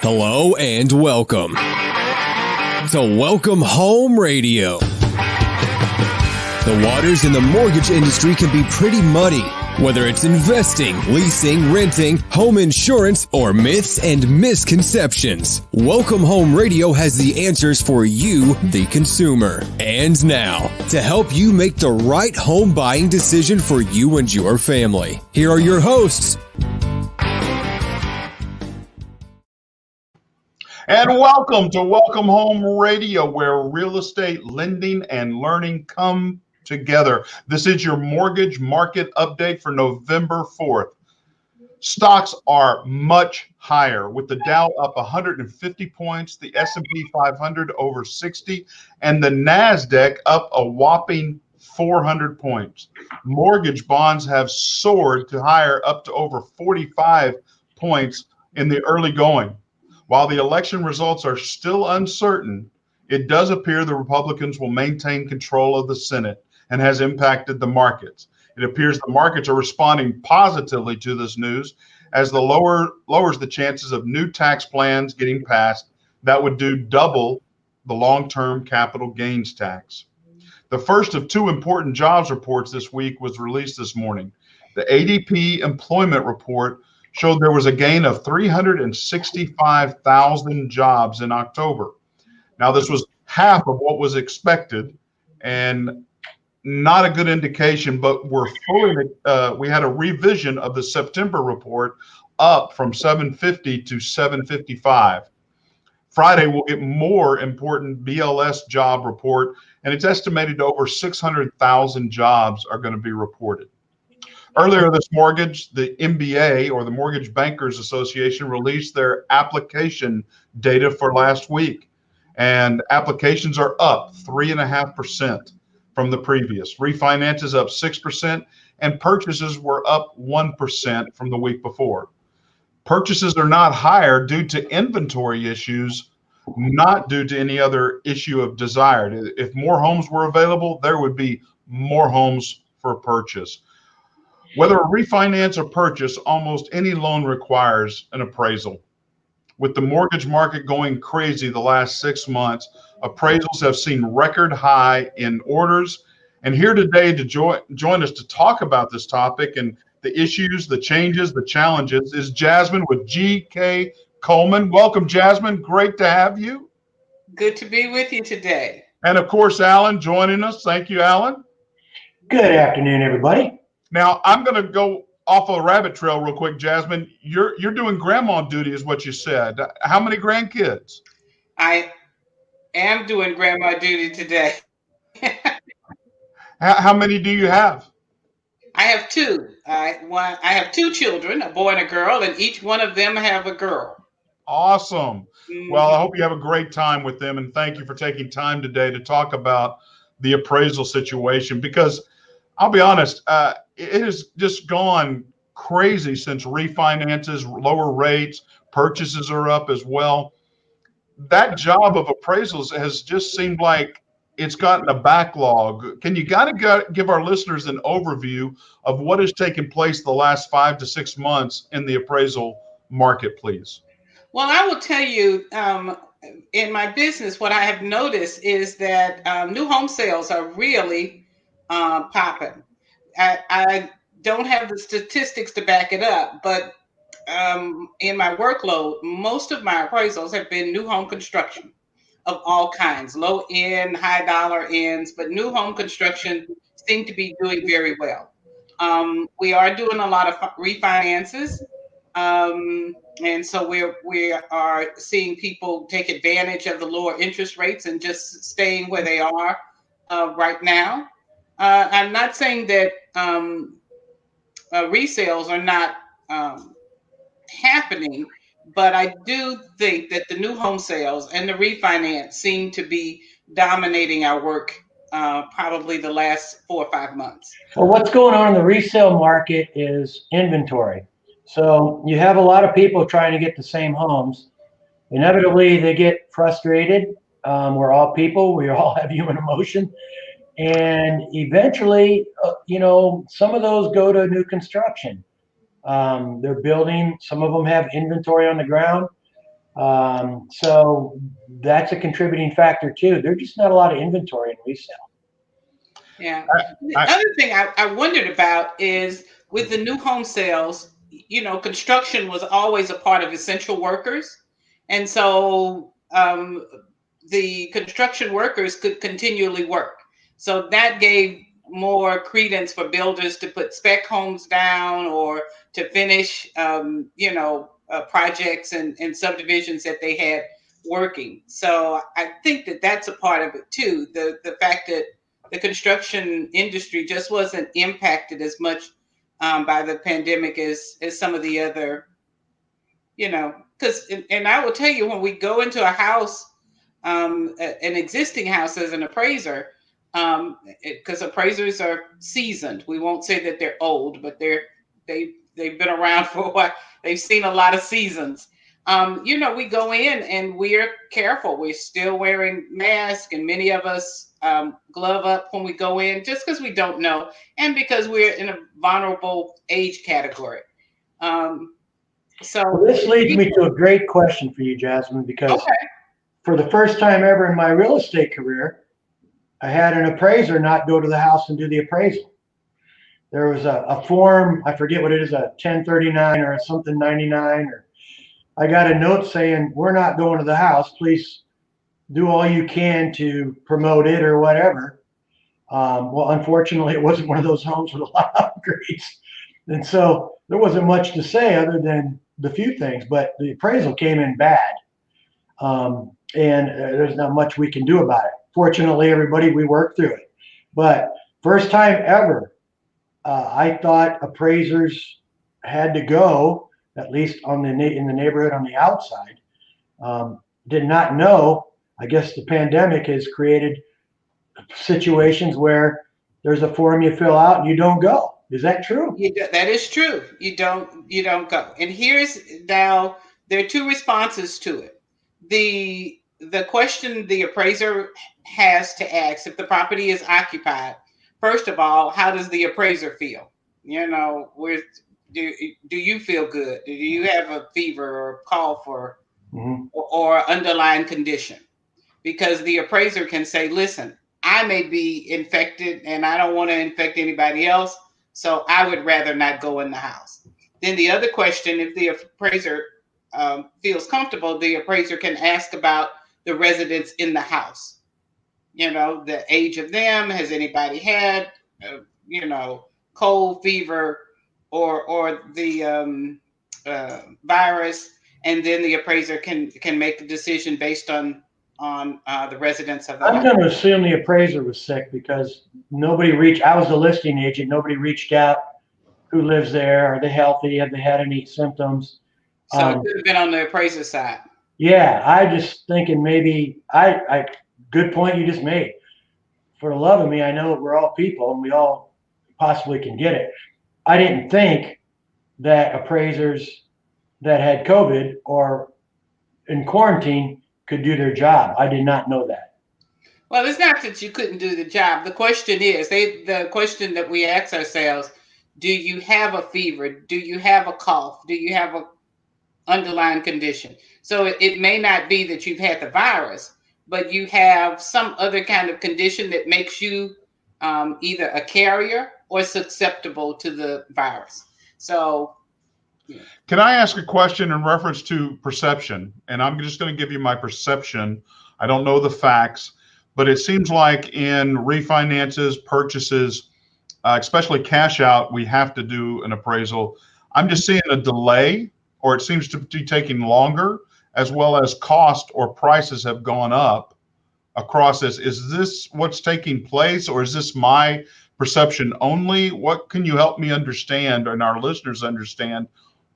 Hello and welcome to Welcome Home Radio. The waters in the mortgage industry can be pretty muddy, whether it's investing, leasing, renting, home insurance, or myths and misconceptions. Welcome Home Radio has the answers for you, the consumer. And now, to help you make the right home buying decision for you and your family, here are your hosts. And welcome to Welcome Home Radio, where real estate lending and learning come together. This is your mortgage market update for November 4th. Stocks are much higher, with the Dow up 150 points, the S&P 500 over 60, and the NASDAQ up a whopping 400 points. Mortgage bonds have soared to higher, up to over 45 points in the early going. While the election results are still uncertain, it does appear the Republicans will maintain control of the Senate and has impacted the markets. It appears the markets are responding positively to this news as the lowers the chances of new tax plans getting passed that would do double the long-term capital gains tax. The first of two important jobs reports this week was released this morning. The ADP employment report showed there was a gain of 365,000 jobs in October. Now, this was half of what was expected and not a good indication, but we had a revision of the September report up from 750 to 755. Friday, we'll get more important BLS job report, and it's estimated over 600,000 jobs are going to be reported. Earlier this mortgage, the MBA, or the Mortgage Bankers Association, released their application data for last week, and applications are up 3.5% from the previous. Refinances up 6%, and purchases were up 1% from the week before. Purchases are not higher due to inventory issues, not due to any other issue of desire. If more homes were available, there would be more homes for purchase. Whether a refinance or purchase, almost any loan requires an appraisal. With the mortgage market going crazy the last 6 months, appraisals have seen record high in orders. And here today to join us to talk about this topic and the issues, the changes, the challenges is Jasmine with GK Coleman. Welcome, Jasmine. Great to have you. Good to be with you today. And of course, Alan joining us. Thank you, Alan. Good afternoon, everybody. Now, I'm going to go off a rabbit trail real quick, Jasmine. You're doing grandma duty is what you said. How many grandkids? I am doing grandma duty today. How many do you have? I have two. I have two children, a boy and a girl, and each one of them have a girl. Awesome. Well, I hope you have a great time with them, and thank you for taking time today to talk about the appraisal situation, because I'll be honest, it has just gone crazy since refinances, lower rates, purchases are up as well. That job of appraisals has just seemed like it's gotten a backlog. Can you give our listeners an overview of what has taken place the last 5 to 6 months in the appraisal market, please? Well, I will tell you, in my business, what I have noticed is that new home sales are really popping. I don't have the statistics to back it up, but in my workload, most of my appraisals have been new home construction of all kinds, low end, high dollar ends, but new home construction seem to be doing very well. We are doing a lot of refinances. And so we are seeing people take advantage of the lower interest rates and just staying where they are right now. I'm not saying that resales are not happening, but I do think that the new home sales and the refinance seem to be dominating our work probably the last 4 or 5 months. Well, what's going on in the resale market is inventory. So you have a lot of people trying to get the same homes. Inevitably, they get frustrated. We're all people. We all have human emotion. And eventually, some of those go to new construction. They're building. Some of them have inventory on the ground. So that's a contributing factor too. There's just not a lot of inventory in resale. Yeah. The other thing I wondered about is with the new home sales, construction was always a part of essential workers. And so the construction workers could continually work. So that gave more credence for builders to put spec homes down or to finish, projects and subdivisions that they had working. So I think that that's a part of it too. The fact that the construction industry just wasn't impacted as much by the pandemic as some of the other, because, and I will tell you, when we go into a house, an existing house as an appraiser, because appraisers are seasoned. We won't say that they're old, but they've been around for a while. They've seen a lot of seasons. We go in and we're careful. We're still wearing masks, and many of us glove up when we go in, just because we don't know, and because we're in a vulnerable age category. Well, this leads me to a great question for you, Jasmine, because for the first time ever in my real estate career, I had an appraiser not go to the house and do the appraisal. There was a form, I forget what it is, a 1039 or something 99, or I got a note saying, we're not going to the house. Please do all you can to promote it or whatever. Well, unfortunately, it wasn't one of those homes with a lot of upgrades. And so there wasn't much to say other than the few things, but the appraisal came in bad. And there's not much we can do about it. Fortunately, everybody, we worked through it. But first time ever, I thought appraisers had to go, at least in the neighborhood on the outside. Did not know. I guess the pandemic has created situations where there's a form you fill out and you don't go. Is that true? That is true. You don't go. And now there are two responses to it. The question the appraiser has to ask, if the property is occupied, first of all, how does the appraiser feel? Do you feel good? Do you have a fever or cough or underlying condition? Because the appraiser can say, listen, I may be infected and I don't want to infect anybody else, so I would rather not go in the house. Then the other question, if the appraiser feels comfortable, the appraiser can ask about the residents in the house. The age of them. Has anybody had, cold, fever, or the virus? And then the appraiser can make a decision based on the residents of the house. I'm going to assume the appraiser was sick because I was the listing agent. Nobody reached out who lives there. Are they healthy? Have they had any symptoms? So it could have been on the appraiser side. Yeah, I just thinking maybe good point you just made. For the love of me, I know we're all people and we all possibly can get it. I didn't think that appraisers that had COVID or in quarantine could do their job. I did not know that. Well, it's not that you couldn't do the job. The question is, the question that we ask ourselves, do you have a fever? Do you have a cough? Do you have underlying condition. So it may not be that you've had the virus, but you have some other kind of condition that makes you either a carrier or susceptible to the virus. So, can I ask a question in reference to perception? And I'm just going to give you my perception. I don't know the facts, but it seems like in refinances, purchases, especially cash out, we have to do an appraisal. I'm just seeing a delay, or it seems to be taking longer, as well as cost or prices have gone up across this. Is this what's taking place, or is this my perception only? What can you help me understand, and our listeners understand,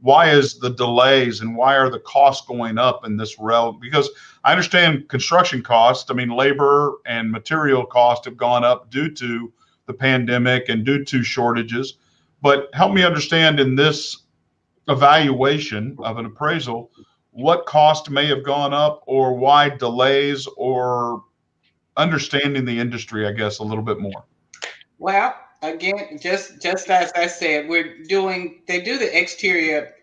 why is the delays and why are the costs going up in this realm? Because I understand construction costs, I mean, labor and material costs have gone up due to the pandemic and due to shortages. But help me understand in this evaluation of an appraisal, what cost may have gone up or why delays, or understanding the industry, I guess, a little bit more. Well, again, just as I said, they do the exterior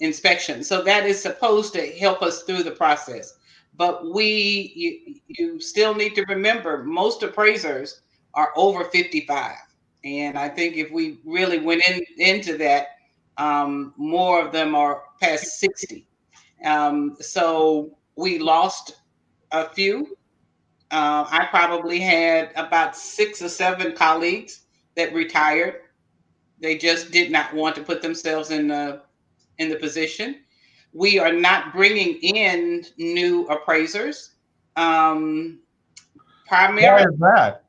inspection. So that is supposed to help us through the process. But you still need to remember, most appraisers are over 55. And I think if we really went into that, more of them are past 60. So we lost a few. I probably had about 6 or 7 colleagues that retired. They just did not want to put themselves in the position. We are not bringing in new appraisers. Primarily, why is that?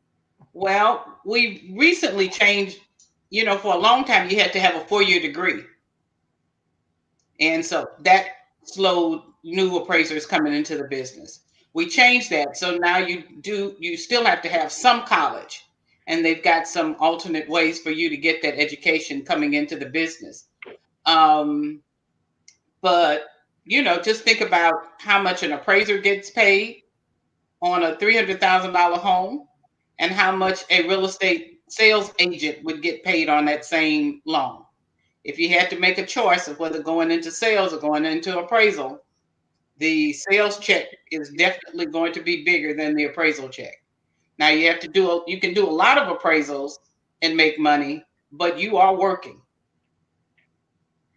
Well, we recently changed. For a long time, you had to have a 4-year degree, and so that slowed new appraisers coming into the business. We changed that, so now you still have to have some college, and they've got some alternate ways for you to get that education coming into the business. But just think about how much an appraiser gets paid on a $300,000 home, and how much a real estate sales agent would get paid on that same loan. If you had to make a choice of whether going into sales or going into appraisal, the sales check is definitely going to be bigger than the appraisal check. Now you can do a lot of appraisals and make money, but you are working.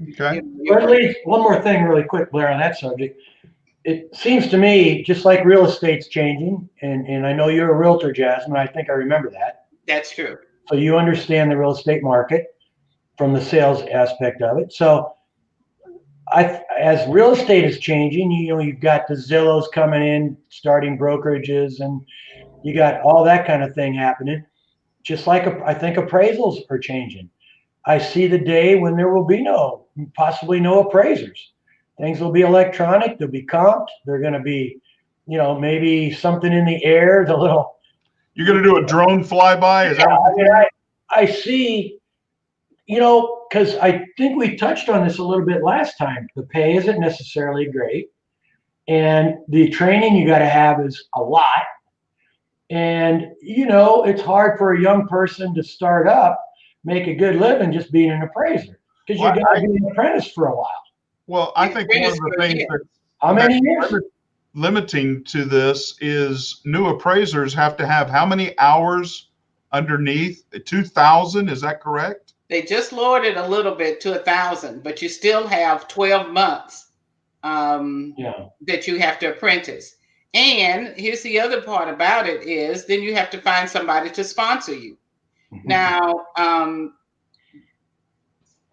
Okay. Or at least one more thing really quick, Blair, on that subject. It seems to me, just like real estate's changing, and I know you're a realtor, Jasmine, I think I remember that. That's true. So you understand the real estate market from the sales aspect of it. So as real estate is changing, you've got the Zillows coming in, starting brokerages, and you got all that kind of thing happening. Just like I think appraisals are changing. I see the day when there will be possibly no appraisers. Things will be electronic. They'll be comped. They're going to be, maybe something in the air. You're going to do a drone flyby? Is that what you're saying? I see, because I think we touched on this a little bit last time. The pay isn't necessarily great, and the training you got to have is a lot. And, it's hard for a young person to start up, make a good living just being an appraiser, because you got to be an apprentice for a while. Well, I think one of the things how many years? Limiting to this is new appraisers have to have how many hours underneath? 2,000, is that correct? They just lowered it a little bit to 1,000, but you still have 12 months that you have to apprentice. And here's the other part about it is then you have to find somebody to sponsor you. Mm-hmm. Now,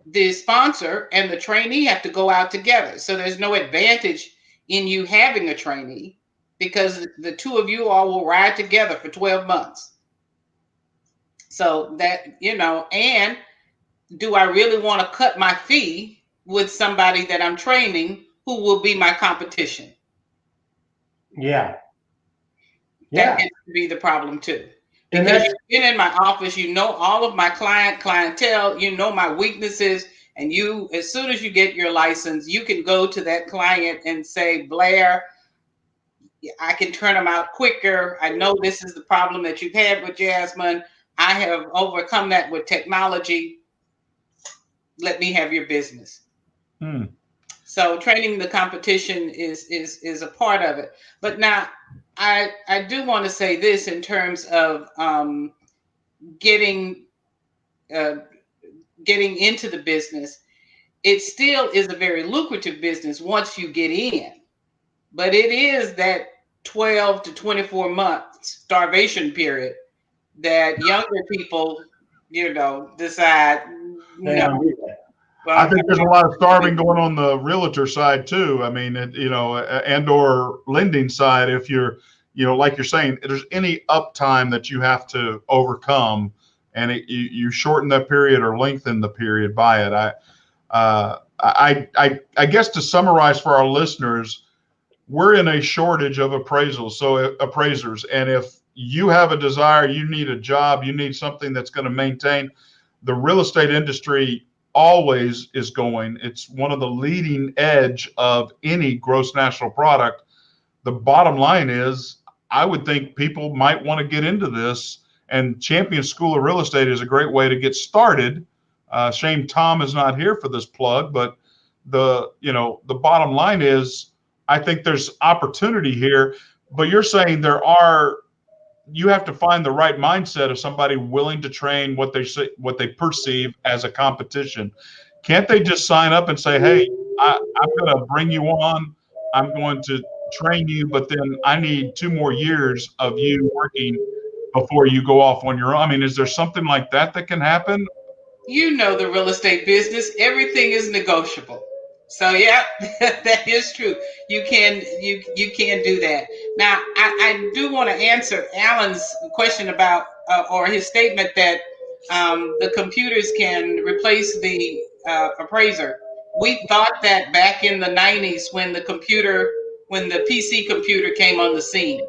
the sponsor and the trainee have to go out together. So there's no advantage in you having a trainee, because the two of you all will ride together for 12 months. So that, and do I really want to cut my fee with somebody that I'm training who will be my competition? Yeah. That tends to be the problem too. Because you've been in my office, all of my clientele, my weaknesses, and as soon as you get your license, you can go to that client and say, Blair, I can turn them out quicker. I know this is the problem that you've had with Jasmine. I have overcome that with technology. Let me have your business. So training the competition is a part of it. But now I do want to say this in terms of getting into the business. It still is a very lucrative business once you get in, but it is that 12 to 24 month starvation period that younger people, decide. No. Well, I think there's a lot of starving going on the realtor side too. I mean, and or lending side. If you're, like you're saying, if there's any uptime that you have to overcome, and you shorten that period or lengthen the period by it. I guess to summarize for our listeners, we're in a shortage of appraisals, appraisers, and if you have a desire, you need a job, you need something that's going to maintain. The real estate industry always is going. It's one of the leading edge of any gross national product. The bottom line is, I would think people might want to get into this, and Champion School of Real Estate is a great way to get started. Shame Tom is not here for this plug, but the bottom line is, I think there's opportunity here, but you're saying you have to find the right mindset of somebody willing to train what they perceive as a competition. Can't they just sign up and say, hey, I'm going to bring you on, I'm going to train you, but then I need 2 more years of you working before you go off on your own? I mean, is there something like that can happen? The real estate business, everything is negotiable. So yeah, that is true. You can do that. Now, I do want to answer Alan's question about or his statement that the computers can replace the appraiser. We thought that back in the 90s when the PC computer came on the scene.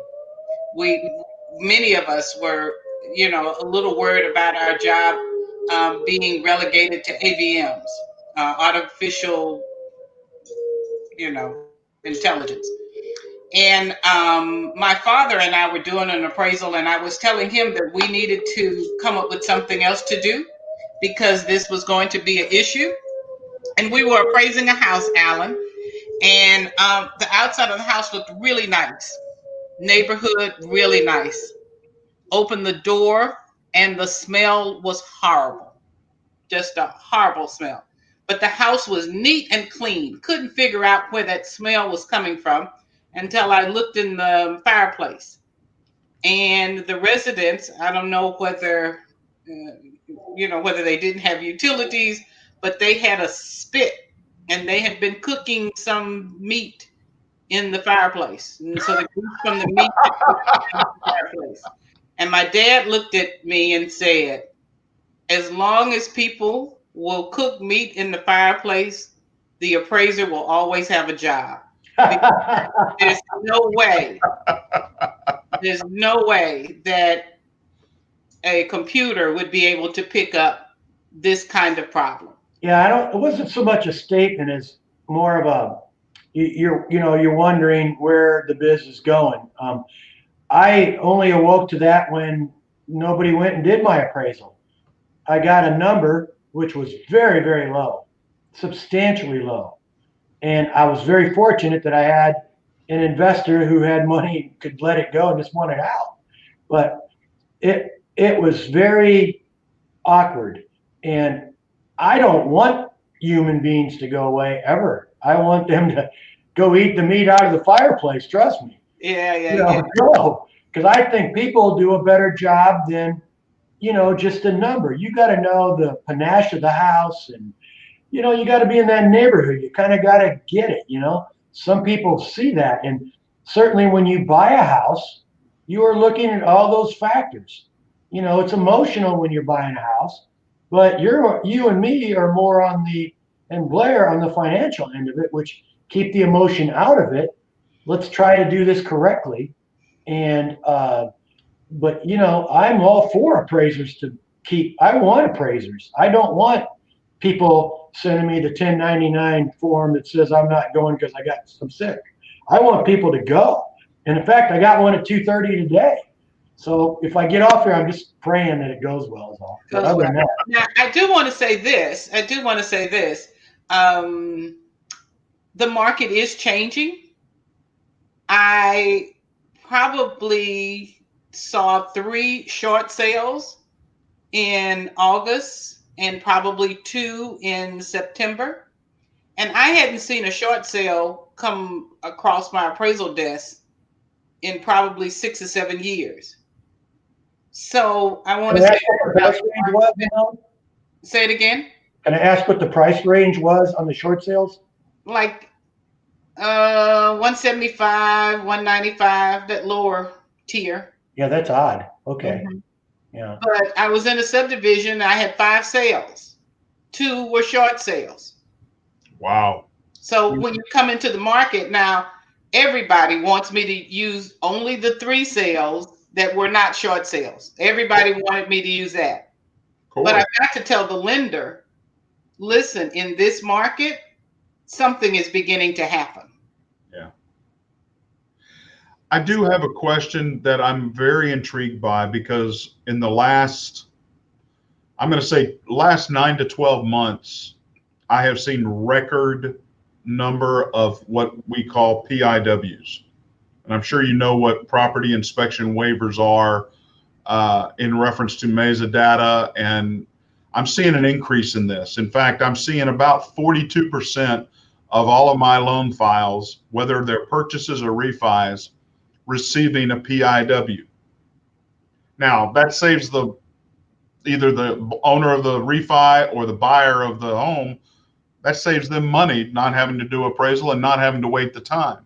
Many of us were, a little worried about our job being relegated to AVMs, artificial intelligence. And my father and I were doing an appraisal, and I was telling him that we needed to come up with something else to do because this was going to be an issue. And we were appraising a house, Alan, and the outside of the house looked really nice. Neighborhood, really nice. Opened the door, and the smell was horrible. Just a horrible smell. But the house was neat and clean. Couldn't figure out where that smell was coming from until I looked in the fireplace. And the residents, I don't know whether, whether they didn't have utilities, but they had a spit and they had been cooking some meat in the fireplace. And so the grease from the meat in the fireplace. And my dad looked at me and said, as long as people will cook meat in the fireplace, the appraiser will always have a job. There's no way that a computer would be able to pick up this kind of problem. Yeah, it wasn't so much a statement as more of a, you're wondering where the business is going. I only awoke to that when nobody went and did my appraisal. I got a number which was very, very low, substantially low. And I was very fortunate that I had an investor who had money, could let it go and just want it out. But it was very awkward. And I don't want human beings to go away ever. I want them to go eat the meat out of the fireplace. Trust me. Yeah. Because I think people do a better job than, just a number. You got to know the panache of the house, and you got to be in that neighborhood. You kind of got to get it. Some people see that, and certainly when you buy a house, you are looking at all those factors. It's emotional when you're buying a house, but you and me are more and Blair on the financial end of it, which keep the emotion out of it. Let's try to do this correctly. And but I'm all for appraisers to keep. I want appraisers. I don't want people sending me the 1099 form that says I'm not going because I'm sick. I want people to go. And in fact, I got one at 2:30 today. So if I get off here, I'm just praying that it goes well. Is all. But other than that. Now, I do want to say this. the market is changing. I probably saw 3 short sales in August and probably 2 in September. And I hadn't seen a short sale come across my appraisal desk in probably 6 or 7 years. So I want to say, say it again. Can I ask what the price range was on the short sales? Like 175, 195, that lower tier. Yeah, that's odd. Okay. Mm-hmm. Yeah. But I was in a subdivision. I had 5 sales. 2 were short sales. Wow. So when you come into the market now, everybody wants me to use only the 3 sales that were not short sales. Everybody wanted me to use that. Cool. But I've got to tell the lender, listen, in this market, something is beginning to happen. Yeah. I do have a question that I'm very intrigued by, because in the last, I'm going to say last 9 to 12 months, I have seen record number of what we call PIWs. And I'm sure you know what property inspection waivers are in reference to Mesa data. And I'm seeing an increase in this. In fact, I'm seeing about 42% of all of my loan files, whether they're purchases or refis, receiving a PIW. Now, that saves either the owner of the refi or the buyer of the home, that saves them money, not having to do appraisal and not having to wait the time.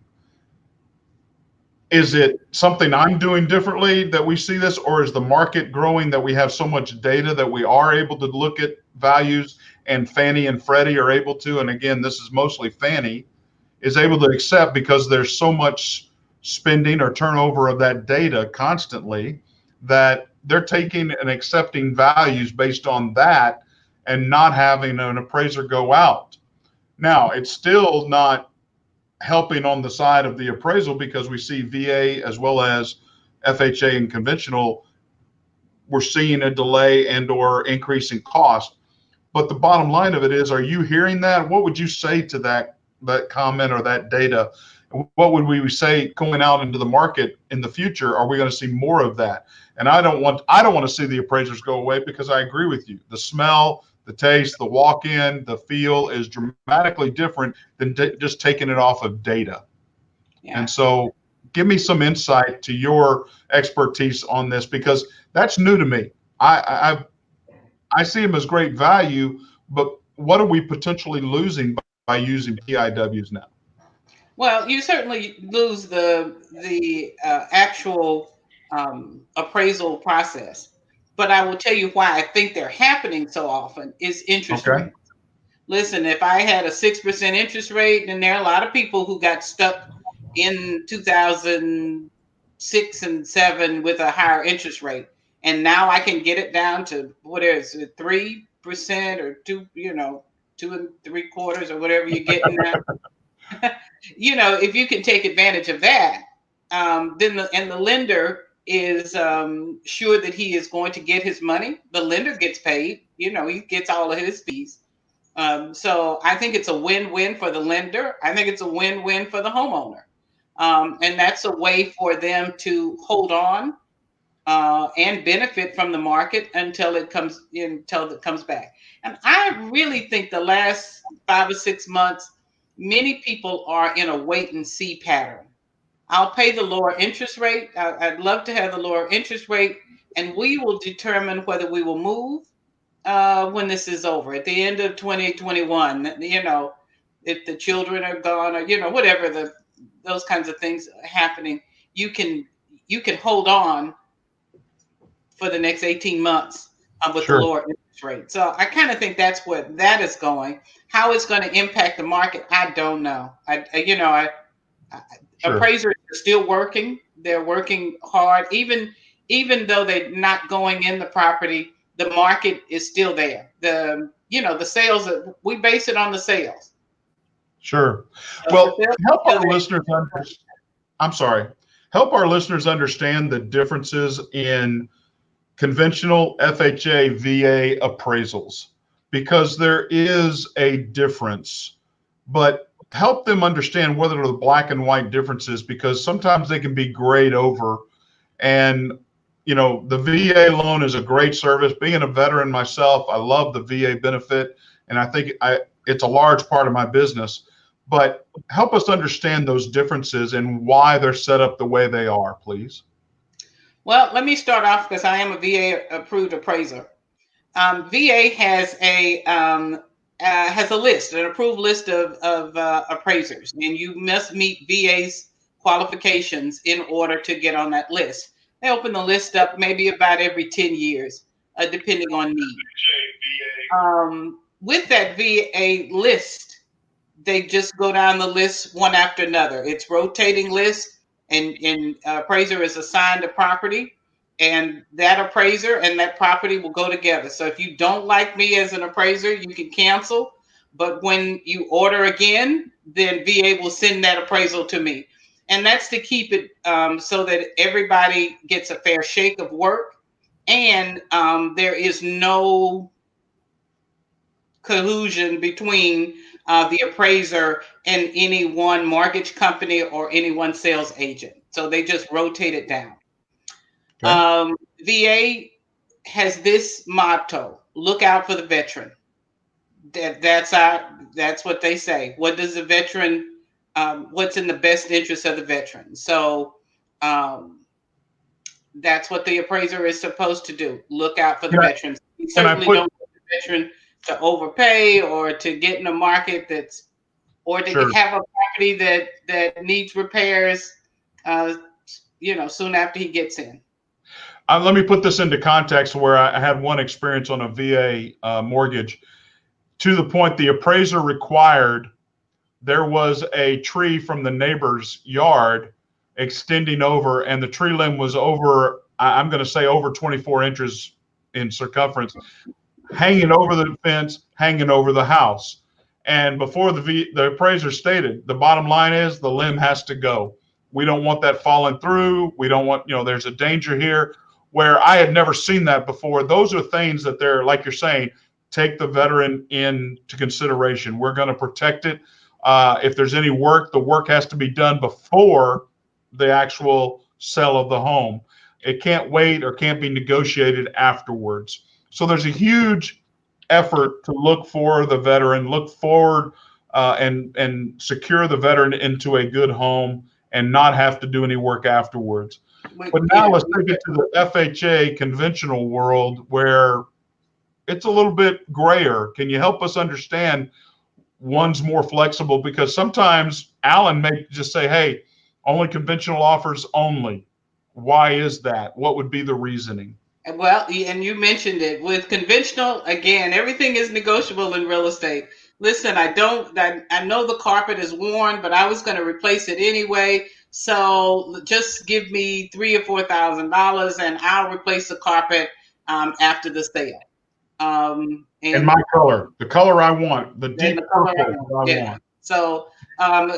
Is it something I'm doing differently that we see this, or is the market growing that we have so much data that we are able to look at values, and Fannie and Freddie are able to, and again, this is mostly Fannie, is able to accept because there's so much spending or turnover of that data constantly that they're taking and accepting values based on that and not having an appraiser go out. Now, it's still not helping on the side of the appraisal, because we see VA as well as FHA and conventional, we're seeing a delay and or increase in cost. But the bottom line of it is, are you hearing that? What would you say to that comment or that data? What would we say going out into the market in the future? Are we going to see more of that? And I don't want to see the appraisers go away, because I agree with you. The smell, the taste, the walk-in, the feel is dramatically different than just taking it off of data. Yeah. And so give me some insight to your expertise on this, because that's new to me. I see them as great value, but what are we potentially losing by using PIWs now? Well, you certainly lose the actual appraisal process. But I will tell you why I think they're happening so often is interest rates. Listen, if I had a 6% interest rate, and there are a lot of people who got stuck in 2006 and 7 with a higher interest rate, and now I can get it down to what is it, 3% or 2, 2 3/4 or whatever you're getting now. If you can take advantage of that, then the lender is sure that he is going to get his money. The lender gets paid. He gets all of his fees. So I think it's a win-win for the lender. I think it's a win-win for the homeowner. And that's a way for them to hold on and benefit from the market until it comes back. And I really think the last 5 or 6 months, many people are in a wait and see pattern. I'll pay the lower interest rate. I'd love to have the lower interest rate, and we will determine whether we will move when this is over at the end of 2021. If the children are gone, or whatever those kinds of things are happening, you can hold on for the next 18 months with the lower interest rate. So I kind of think that's where that is going. How it's going to impact the market, I don't know. Appraisers are still working. They're working hard. Even though they're not going in the property, the market is still there. The sales, we base it on the sales. Sure. Well, help our listeners understand the differences in conventional FHA, VA appraisals, because there is a difference. But help them understand what are the black and white differences, because sometimes they can be grayed over. And, you know, the VA loan is a great service. Being a veteran myself, I love the VA benefit, and I think it's a large part of my business. But help us understand those differences and why they're set up the way they are, please. Well, let me start off because I am a VA approved appraiser. VA has a list, an approved list of appraisers, and you must meet VA's qualifications in order to get on that list. They open the list up maybe about every 10 years, depending on need. With that VA list, they just go down the list one after another. It's rotating list, and appraiser is assigned a property, and that appraiser and that property will go together. So if you don't like me as an appraiser, you can cancel. But when you order again, then VA will send that appraisal to me. And that's to keep it so that everybody gets a fair shake of work, and there is no collusion between the appraiser and any one mortgage company or any one sales agent. So they just rotate it down. Okay. VA has this motto: look out for the veteran. That's what they say. What does the veteran? What's in the best interest of the veteran? So that's what the appraiser is supposed to do. Look out for the veterans. We certainly don't want the veteran to overpay or to get in a market that's, or to have a property that needs repairs, soon after he gets in. Let me put this into context where I had one experience on a VA mortgage, to the point the appraiser required there was a tree from the neighbor's yard extending over, and the tree limb was over, I'm going to say over 24 inches in circumference, hanging over the fence, hanging over the house. And before the appraiser stated, the bottom line is the limb has to go. We don't want that falling through. We don't want, there's a danger here, where I had never seen that before. Those are things that they're, like you're saying, take the veteran into consideration. We're going to protect it. If there's any work, the work has to be done before the actual sale of the home. It can't wait or can't be negotiated afterwards. So there's a huge effort to look for the veteran, look forward and secure the veteran into a good home and not have to do any work afterwards. But now let's take it to the FHA conventional world, where it's a little bit grayer. Can you help us understand one's more flexible? Because sometimes Alan may just say, hey, only conventional offers only. Why is that? What would be the reasoning? Well, and you mentioned it with conventional, again, everything is negotiable in real estate. Listen, I know the carpet is worn, but I was going to replace it anyway. So just give me $3,000 or $4,000 and I'll replace the carpet after the sale. And my color, the color I want, the deep purple I want. So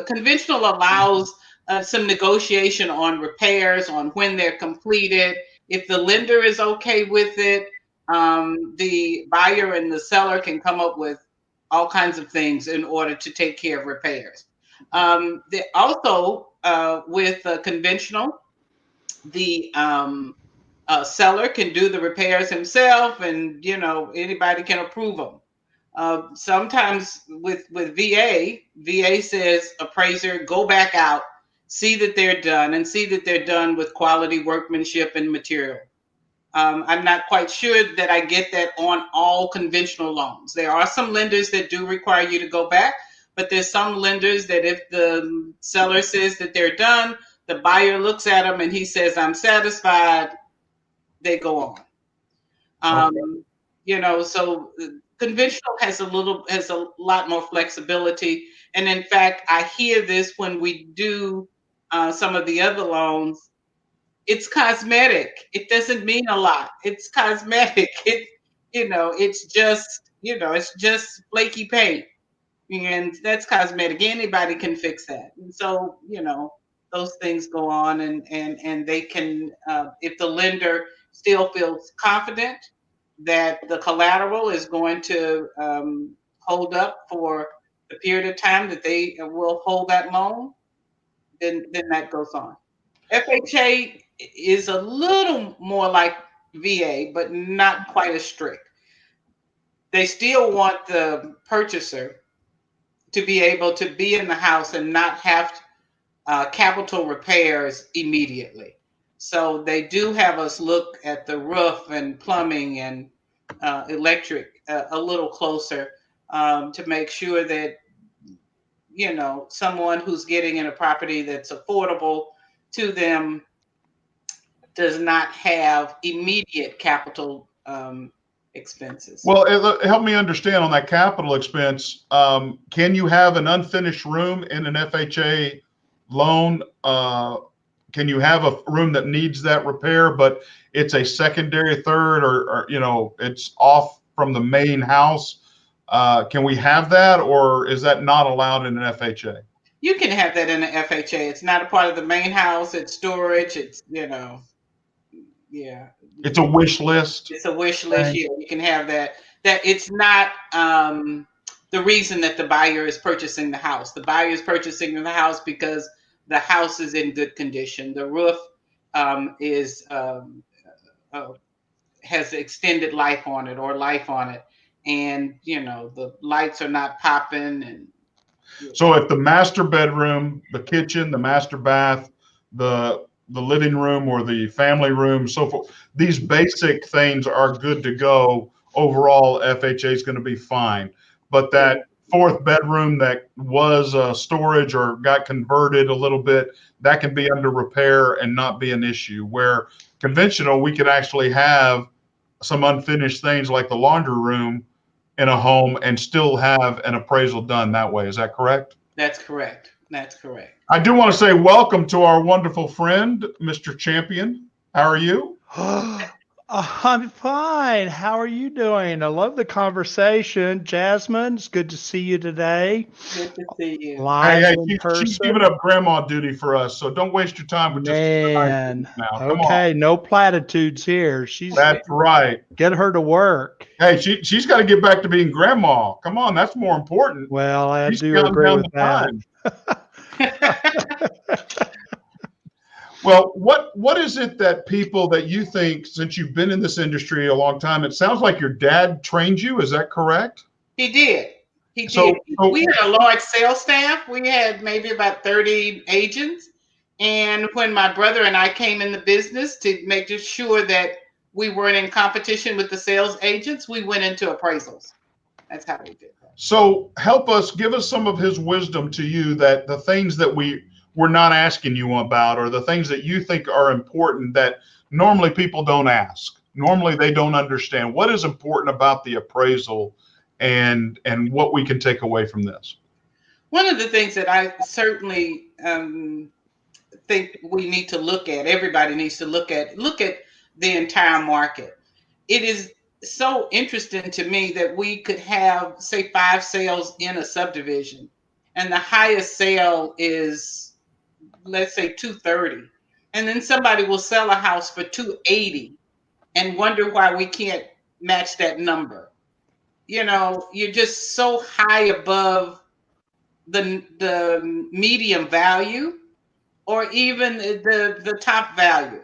conventional allows some negotiation on repairs, on when they're completed. If the lender is okay with it, the buyer and the seller can come up with all kinds of things in order to take care of repairs. Also, with conventional, the seller can do the repairs himself, and anybody can approve them. Sometimes with VA says, appraiser, go back out, see that they're done, and see that they're done with quality workmanship and material. I'm not quite sure that I get that on all conventional loans. There are some lenders that do require you to go back, but there's some lenders that if the seller says that they're done, the buyer looks at them and he says, I'm satisfied, they go on. Okay. So conventional has a lot more flexibility. And in fact, I hear this when we do some of the other loans. It's cosmetic. It doesn't mean a lot. It's cosmetic. It's just flaky paint, and that's cosmetic. Anybody can fix that. And so, those things go on, and they can, if the lender still feels confident that the collateral is going to hold up for the period of time that they will hold that loan, then that goes on. FHA is a little more like VA, but not quite as strict. They still want the purchaser to be able to be in the house and not have capital repairs immediately. So they do have us look at the roof and plumbing and electric a little closer to make sure that, you know, someone who's getting in a property that's affordable to them does not have immediate capital expenses. Well, help me understand on that capital expense. Can you have an unfinished room in an FHA loan? Can you have a room that needs that repair, but it's a secondary, third, or you know, it's off from the main house? Can we have that, or is that not allowed in an FHA? You can have that in an FHA. It's not a part of the main house. It's storage. It's, you know, yeah. It's a wish list. It's a wish list. Right. Yeah, you can have that. That it's not the reason that the buyer is purchasing the house. The buyer is purchasing the house because the house is in good condition. The roof has extended life on it, or life on it, and you know the lights are not popping. And so, if the master bedroom, the kitchen, the master bath, the living room or the family room, so forth, these basic things are good to go, overall FHA is going to be fine. But that fourth bedroom that was storage or got converted a little bit, that can be under repair and not be an issue. Where conventional, we could actually have some unfinished things like the laundry room in a home and still have an appraisal done that way. Is that correct? That's correct. That's correct. I do want to say welcome to our wonderful friend, Mr. Champion. How are you? I'm fine. How are you doing? I love the conversation. Jasmine, it's good to see you today. Good to see you. Live in person. She's giving up grandma duty for us, so don't waste your time with just Man. now. Come okay, on. No platitudes here. That's right. Get her to work. Hey, she's got to get back to being grandma. Come on, that's more important. Well, I do agree with that. Well, what is it that people that you think, since you've been in this industry a long time, it sounds like your dad trained you. Is that correct? He did. He did. We had a large sales staff. We had maybe about 30 agents. And when my brother and I came in the business to make sure that we weren't in competition with the sales agents, we went into appraisals. That's how we did that. So help us, give us some of his wisdom to you, that the things that we're not asking you about, or the things that you think are important that normally people don't ask. Normally they don't understand. What is important about the appraisal and what we can take away from this? One of the things that I certainly think we need to look at, everybody needs to look at the entire market. It is so interesting to me that we could have, say, 5 sales in a subdivision, and the highest sale is, let's say, 230, and then somebody will sell a house for 280 and wonder why we can't match that number. You know, you're just so high above the medium value or even the top value.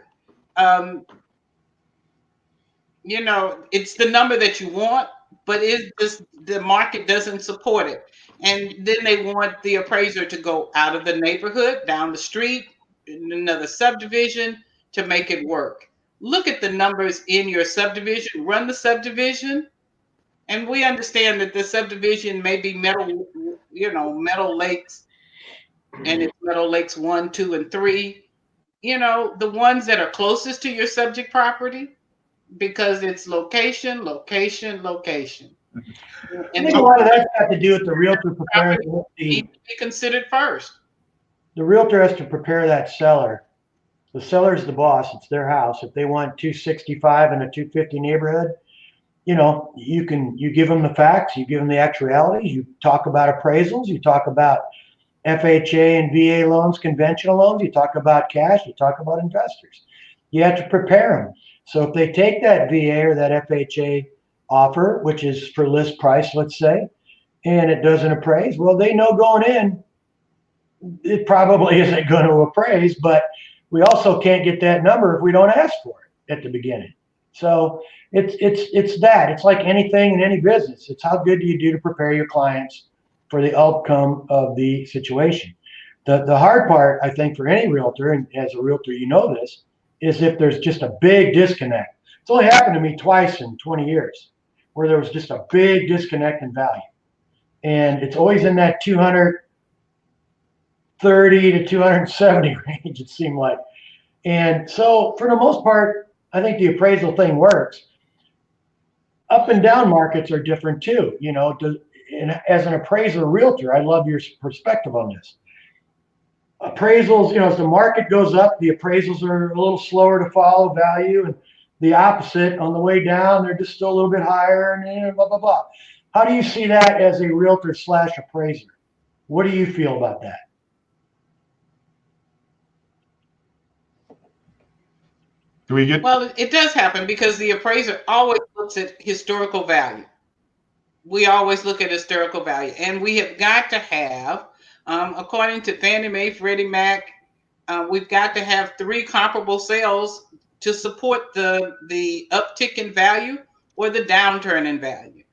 You know, it's the number that you want, but the market doesn't support it. And then they want the appraiser to go out of the neighborhood, down the street, in another subdivision to make it work. Look at the numbers in your subdivision, run the subdivision. And we understand that the subdivision may be Meadow Lakes, and it's Meadow Lakes 1, 2, and 3. You know, the ones that are closest to your subject property, because it's location, location, location. And I think a lot of that has to do with the realtor preparing. Need to be considered first. The realtor has to prepare that seller. The seller's the boss. It's their house. If they want 265 in a 250 neighborhood, you know, you give them the facts, you give them the actualities, you talk about appraisals, you talk about FHA and VA loans, conventional loans, you talk about cash, you talk about investors. You have to prepare them. So if they take that VA or that FHA offer, which is for list price, let's say, and it doesn't appraise, well, they know going in, it probably isn't going to appraise, but we also can't get that number if we don't ask for it at the beginning. So it's that. It's like anything in any business. It's how good do you do to prepare your clients for the outcome of the situation. The hard part, I think, for any realtor, and as a realtor, you know this, is if there's just a big disconnect. It's only happened to me twice in 20 years where there was just a big disconnect in value. And it's always in that 230 to 270 range, it seemed like. And so for the most part, I think the appraisal thing works. Up and down markets are different too. You know, and as an appraiser realtor, I love your perspective on this. Appraisals, you know, as the market goes up, the appraisals are a little slower to follow value, and the opposite on the way down, they're just still a little bit higher, and blah, blah, blah. How do you see that as a realtor / appraiser? What do you feel about that? Well, it does happen because the appraiser always looks at historical value. We always look at historical value, and we have got to have, according to Fannie Mae, Freddie Mac, we've got to have 3 comparable sales to support the uptick in value or the downturn in value.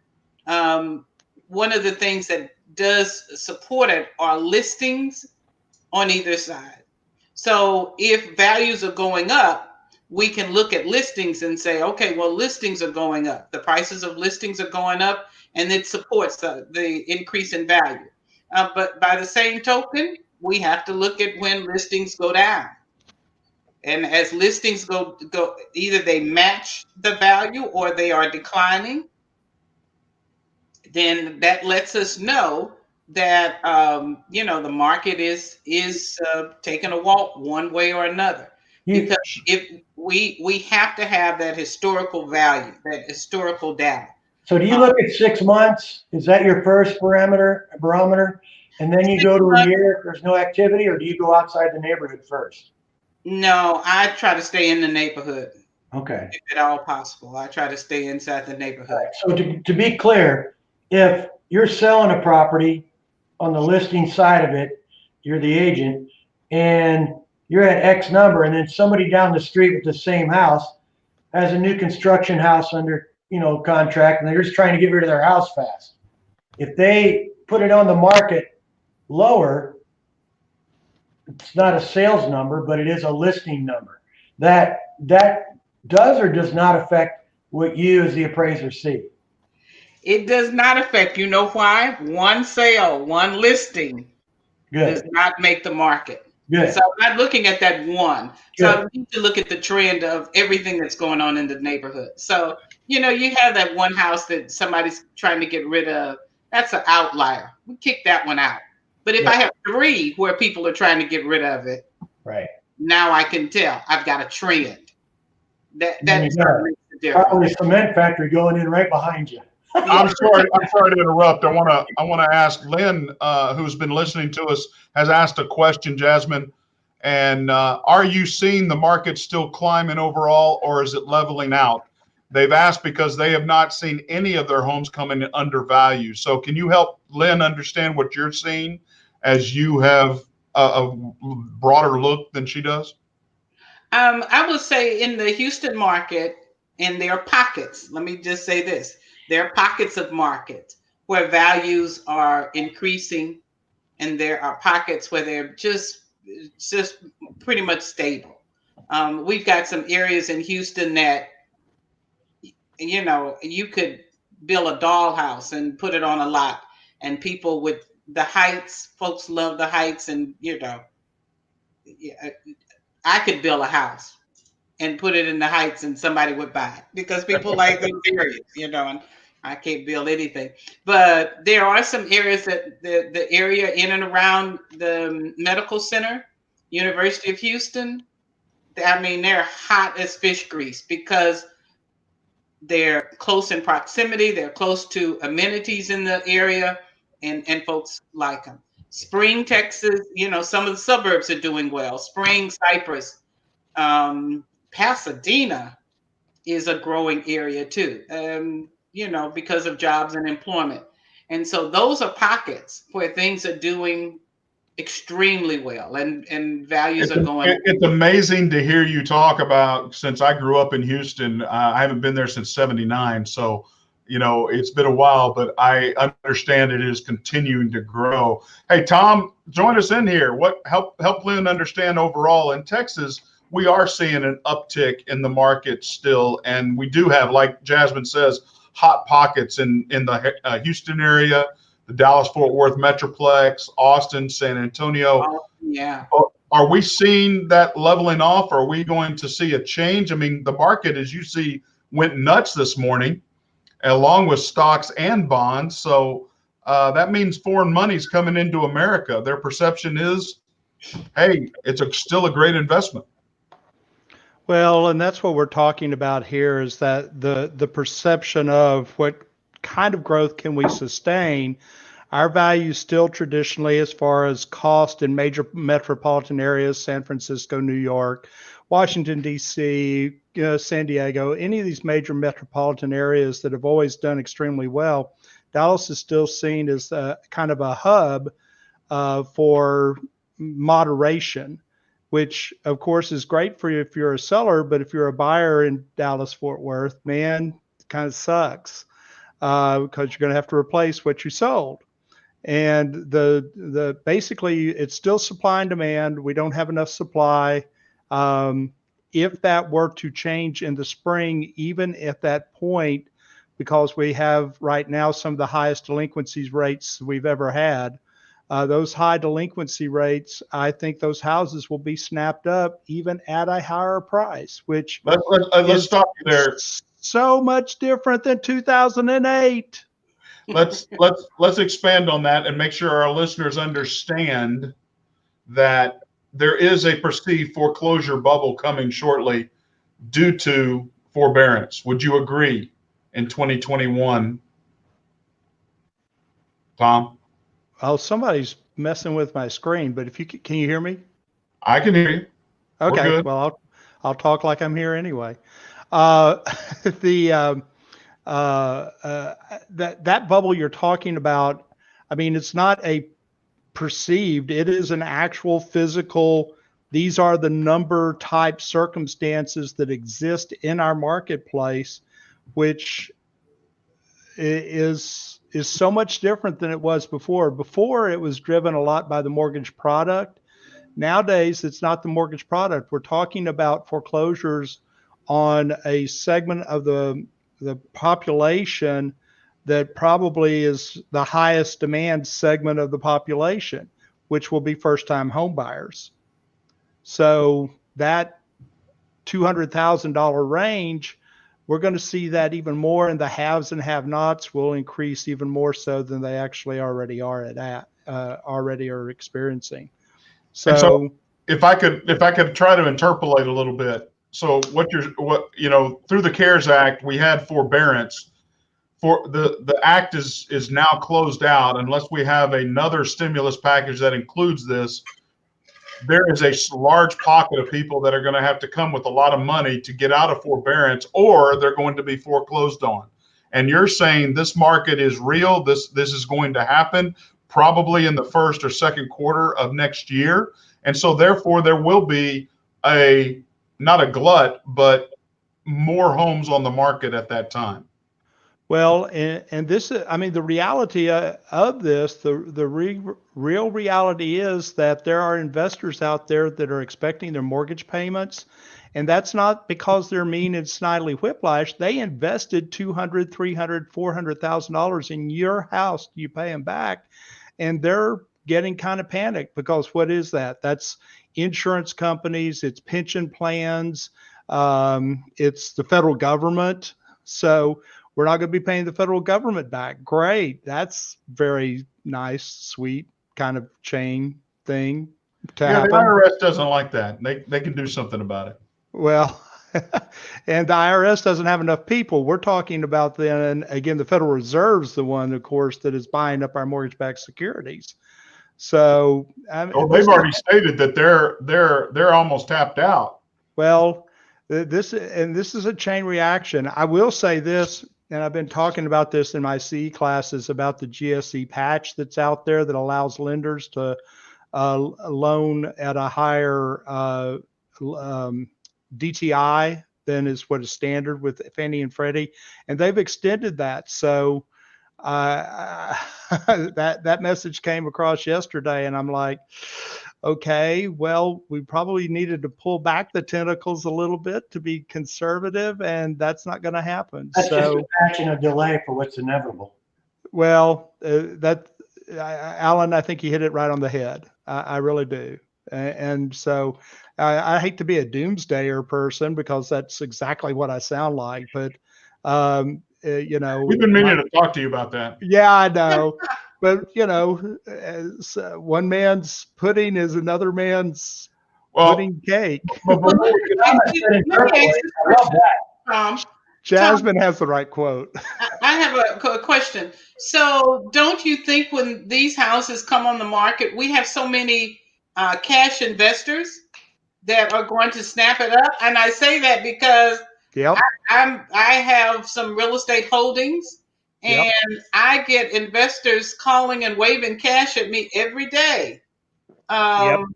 One of the things that does support it are listings on either side. So if values are going up, we can look at listings and say, okay, well, listings are going up. The prices of listings are going up, and it supports the increase in value. But by the same token, we have to look at when listings go down. And as listings go, either they match the value or they are declining, then that lets us know that you know, the market is taking a walk one way or another. Because if we have to have that historical value, that historical data. So do you look at 6 months? Is that your first barometer? And then you go to a year if there's no activity, or do you go outside the neighborhood first? No, I try to stay in the neighborhood. Okay. If at all possible, I try to stay inside the neighborhood. So to be clear, if you're selling a property on the listing side of it, you're the agent, and you're at X number, and then somebody down the street with the same house has a new construction house under, you know, contract, and they're just trying to get rid of their house fast. If they put it on the market lower, it's not a sales number, but it is a listing number. That does or does not affect what you as the appraiser see? It does not affect. You know why? One sale, one listing does not make the market. Good. So I'm not looking at that one. So I need to look at the trend of everything that's going on in the neighborhood. So, you know, you have that one house that somebody's trying to get rid of. That's an outlier. We kick that one out. But if I have 3 where people are trying to get rid of it, right, now I can tell I've got a trend. That's the difference. Probably a cement factory going in right behind you. I'm sorry to interrupt. I want to ask Lynn, who's been listening to us, has asked a question, Jasmine. And are you seeing the market still climbing overall, or is it leveling out? They've asked because they have not seen any of their homes come in under value. So can you help Lynn understand what you're seeing as you have a broader look than she does? I would say in the Houston market, and there are pockets. Let me just say this. There are pockets of market where values are increasing, and there are pockets where they're just pretty much stable. We've got some areas in Houston that, you know, you could build a dollhouse and put it on a lot, and people with the heights, folks love the heights, and, you know, I could build a house and put it in the heights and somebody would buy it because people like those areas, you know, and I can't build anything. But there are some areas that the area in and around the medical center, University of Houston, I mean, they're hot as fish grease because they're close in proximity. They're close to amenities in the area, and folks like them. Spring, Texas, you know, some of the suburbs are doing well. Spring, Cypress, Pasadena is a growing area too. You know, because of jobs and employment. And so those are pockets where things are doing extremely well and values are going. It's amazing to hear you talk about, since I grew up in Houston. I haven't been there since '79. So, it's been a while, but I understand it is continuing to grow. Hey, Tom, join us in here. Help Lynn understand overall in Texas, we are seeing an uptick in the market still. And we do have, like Jasmine says, hot pockets in the Houston area, the Dallas-Fort Worth Metroplex, Austin, San Antonio. Oh, yeah. Are we seeing that leveling off? Are we going to see a change? I mean, the market, as you see, went nuts this morning, along with stocks and bonds. So that means foreign money's coming into America. Their perception is, hey, it's still a great investment. Well, and that's what we're talking about here, is that the perception of what kind of growth can we sustain. Our values still traditionally, as far as cost in major metropolitan areas, San Francisco, New York, Washington, D.C., San Diego, any of these major metropolitan areas that have always done extremely well, Dallas is still seen as kind of a hub for moderation, which of course is great for you if you're a seller, but if you're a buyer in Dallas-Fort Worth, man, it kind of sucks because you're going to have to replace what you sold. And the basically it's still supply and demand. We don't have enough supply. If that were to change in the spring, even at that point, because we have right now some of the highest delinquencies rates we've ever had, those high delinquency rates, I think those houses will be snapped up even at a higher price, which let's stop you there. So much different than 2008. Let's expand on that and make sure our listeners understand that there is a perceived foreclosure bubble coming shortly due to forbearance. Would you agree in 2021, Tom? Oh, somebody's messing with my screen, but can you hear me? I can hear you. Okay, well, I'll talk like I'm here anyway. That bubble you're talking about, I mean, it's not a perceived, it is an actual physical. These are the number type circumstances that exist in our marketplace, which is so much different than it was before. Before, it was driven a lot by the mortgage product. Nowadays, it's not the mortgage product. We're talking about foreclosures on a segment of the population that probably is the highest demand segment of the population, which will be first-time home buyers. So that $200,000 range, we're going to see that even more, and the haves and have-nots will increase even more so than they actually already are already are experiencing. So if I could try to interpolate a little bit. So through the CARES Act, we had forbearance. For the act is now closed out unless we have another stimulus package that includes this. There is a large pocket of people that are going to have to come with a lot of money to get out of forbearance, or they're going to be foreclosed on. And you're saying this market is real. This is going to happen probably in the first or second quarter of next year. And so therefore there will be not a glut, but more homes on the market at that time. Well, and this, I mean, the reality of this, the real reality is that there are investors out there that are expecting their mortgage payments, and that's not because they're mean and snidely whiplash. They invested $200,000, $300,000, $400,000 in your house. You pay them back, and they're getting kind of panicked because what is that? That's insurance companies, it's pension plans, it's the federal government. So we're not going to be paying the federal government back. Great. That's very nice, sweet kind of chain thing to happen. The IRS doesn't like that. They can do something about it. Well, and the IRS doesn't have enough people. We're talking about then, again, the Federal Reserve's the one, of course, that is buying up our mortgage-backed securities. So they've already stated that they're almost tapped out. Well, this is a chain reaction. I will say this. and I've been talking about this in my CE classes about the GSE patch that's out there that allows lenders to loan at a higher DTI than is what is standard with Fannie and Freddie, and they've extended that. So that message came across yesterday, and I'm like, okay, well, we probably needed to pull back the tentacles a little bit to be conservative, and that's not going to happen. That's just a patch and a delay for what's inevitable. Well, Alan, I think you hit it right on the head. I really do. And so I hate to be a doomsdayer person because that's exactly what I sound like. But, we've been meaning to talk to you about that. Yeah, I know. But, one man's pudding is another man's pudding cake. Jasmine has the right quote. I have a question. So don't you think when these houses come on the market, we have so many cash investors that are going to snap it up? And I say that because I have some real estate holdings, and I get investors calling and waving cash at me every day. And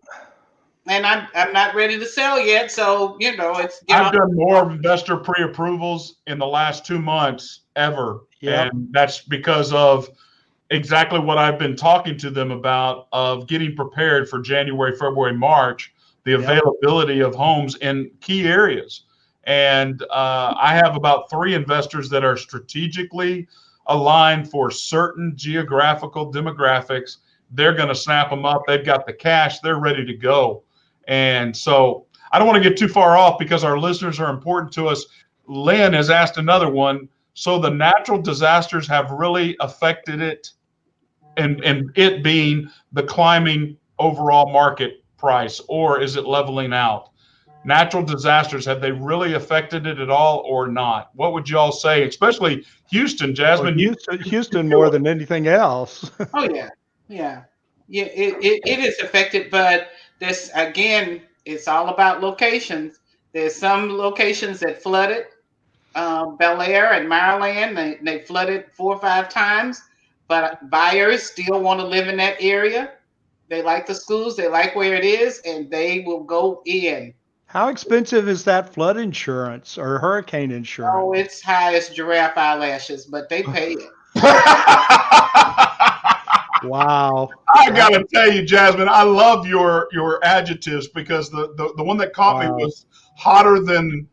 I'm not ready to sell yet, so I've done more investor pre-approvals in the last 2 months ever, and that's because of exactly what I've been talking to them about, of getting prepared for January, February, March, the availability of homes in key areas. And I have about 3 investors that are strategically aligned for certain geographical demographics. They're going to snap them up. They've got the cash. They're ready to go. And so I don't want to get too far off because our listeners are important to us. Lynn has asked another one. So the natural disasters have really affected it, and it being the climbing overall market price, or is it leveling out? Natural disasters, have they really affected it at all or not? What would you all say, especially Houston, Jasmine? Well, Houston more than anything else. Oh, yeah. It is affected, but this, again, it's all about locations. There's some locations that flooded. Bel Air and Maryland, they flooded 4 or 5 times, but buyers still want to live in that area. They like the schools, they like where it is, and they will go in. How expensive is that flood insurance or hurricane insurance? Oh, it's high as giraffe eyelashes, but they pay it. Wow. I gotta tell you, Jasmine, I love your adjectives, because the one that caught me was hotter than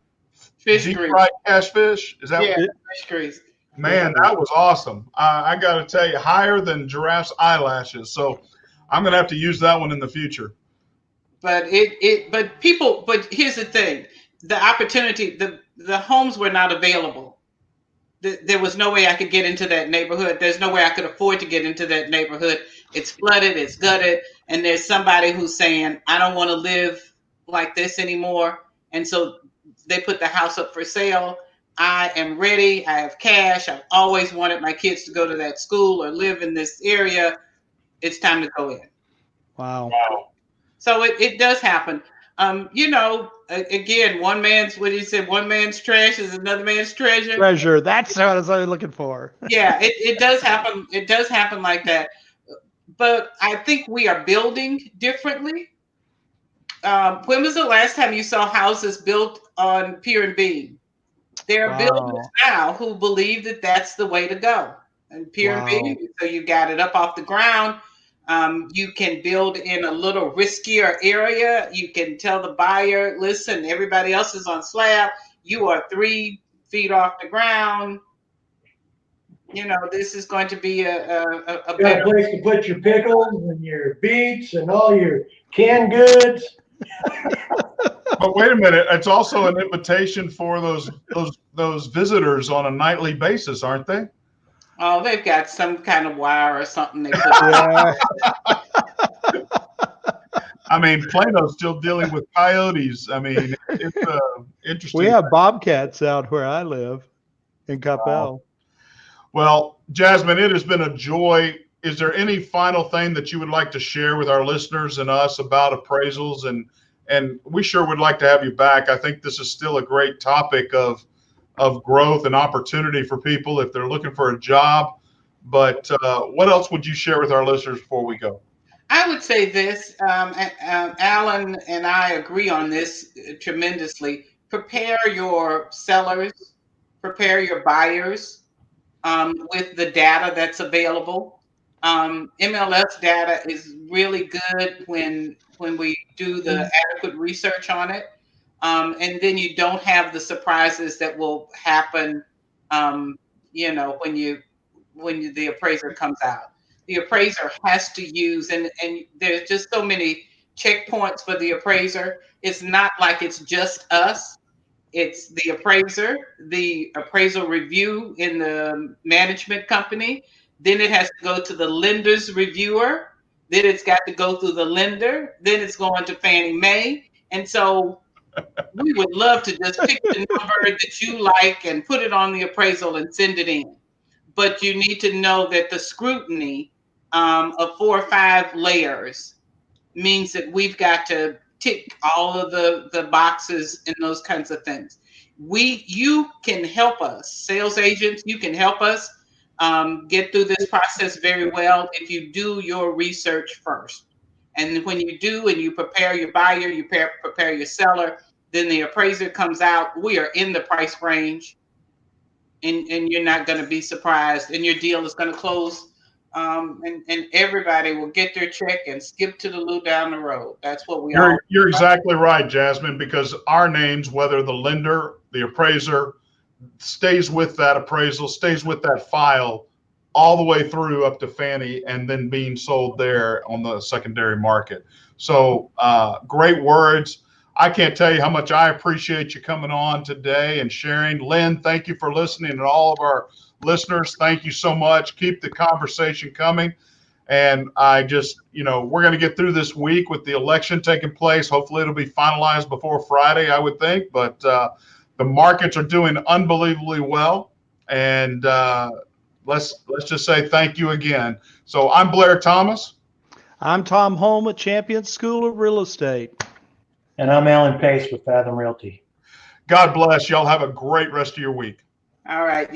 fish deep grease. fried catfish. Is that fish grease? Man, that was awesome. I gotta tell you, higher than giraffe's eyelashes. So I'm gonna have to use that one in the future. But but here's the thing: the opportunity, the homes were not available. There was no way I could get into that neighborhood. There's no way I could afford to get into that neighborhood. It's flooded, it's gutted, and there's somebody who's saying, I don't want to live like this anymore. And so they put the house up for sale. I am ready. I have cash. I've always wanted my kids to go to that school or live in this area. It's time to go in. Wow. So it does happen. Again, one man's trash is another man's treasure. Treasure. That's what I was looking for. Yeah, it does happen. It does happen like that. But I think we are building differently. When was the last time you saw houses built on pier and beam? There are builders now who believe that that's the way to go. And pier and beam, so you got it up off the ground. You can build in a little riskier area. You can tell the buyer, listen, everybody else is on slab. You are 3 feet off the ground. This is going to be a better place to put your pickles and your beets and all your canned goods. But wait a minute, it's also an invitation for those visitors on a nightly basis, aren't they? Oh, they've got some kind of wire or something. They put I mean, Plano's still dealing with coyotes. I mean, it's interesting. We have bobcats out where I live in Coppell. Wow. Well, Jasmine, it has been a joy. Is there any final thing that you would like to share with our listeners and us about appraisals? And we sure would like to have you back. I think this is still a great topic of of growth and opportunity for people if they're looking for a job. But what else would you share with our listeners before we go? I would say this, Alan and I agree on this tremendously. Prepare your sellers, prepare your buyers with the data that's available. MLS data is really good when we do the adequate research on it, and then you don't have the surprises that will happen. When the appraiser comes out. The appraiser has to use, and there's just so many checkpoints for the appraiser. It's not like it's just us. It's the appraiser, the appraisal review in the management company. Then it has to go to the lender's reviewer. Then it's got to go through the lender. Then it's going to Fannie Mae. And so we would love to just pick the number that you like and put it on the appraisal and send it in. But you need to know that the scrutiny of 4 or 5 layers means that we've got to tick all of the boxes and those kinds of things. You can help us, sales agents, you can help us get through this process very well if you do your research first. And when you do and you prepare your buyer, you prepare your seller, then the appraiser comes out, we are in the price range, and you're not going to be surprised, and your deal is going to close, and everybody will get their check and skip to the loo down the road. That's what You're exactly right, Jasmine, because our names, whether the lender, the appraiser, stays with that appraisal, stays with that file all the way through up to Fannie and then being sold there on the secondary market. So great words. I can't tell you how much I appreciate you coming on today and sharing. Lynn, thank you for listening, and all of our listeners, thank you so much. Keep the conversation coming. And I just, we're going to get through this week with the election taking place. Hopefully it'll be finalized before Friday, I would think. But the markets are doing unbelievably well. And let's just say thank you again. So I'm Blair Thomas. I'm Tom Holm at Champion School of Real Estate. And I'm Alan Pace with Fathom Realty. God bless. Y'all have a great rest of your week. All right.